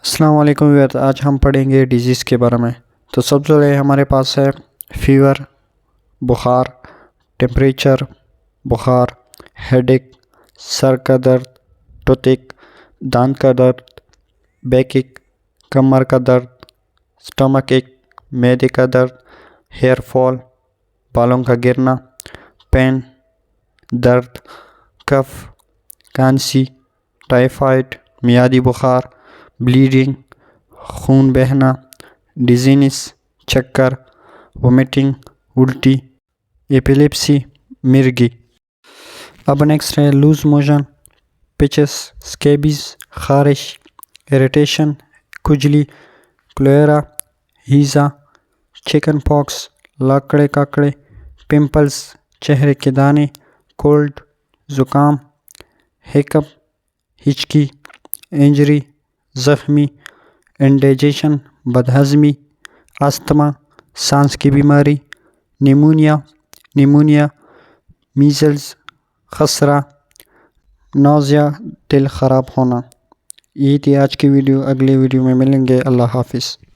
السلام علیکم ویور، آج ہم پڑھیں گے ڈیزیز کے بارے میں۔ تو سب سے پہلے ہمارے پاس ہے فیور، بخار، ٹیمپریچر، بخار، ہیڈ ایک، سر کا درد، ٹوتھ ایک، دانت کا درد، بیک ایک، کمر کا درد، سٹمک ایک، معدے کا درد، ہیئر فال، بالوں کا گرنا، پین، درد، کف، کھانسی، ٹائیفائڈ، میادی بخار، بلیڈنگ، خون بہنا، ڈیزینس، چکر، وومیٹنگ، الٹی، ایپیلیپسی، مرگی۔ اب نیکسٹ ہے لوز موشن، پچس، سکیبیز، خارش، ایریٹیشن، کھجلی، کلیرا، ہیزا، چکن پاکس، لاکڑے کاکڑے، پمپلز، چہرے کے دانے، کولڈ، زکام، ہیکپ، ہچکی، انجری، زخمی، انڈائجیشن، بدہضمی، استھما، سانس کی بیماری، نیمونیا، میزلز، خسرہ، نوزیا، دل خراب ہونا۔ یہ تھی آج کی ویڈیو، اگلی ویڈیو میں ملیں گے۔ اللہ حافظ۔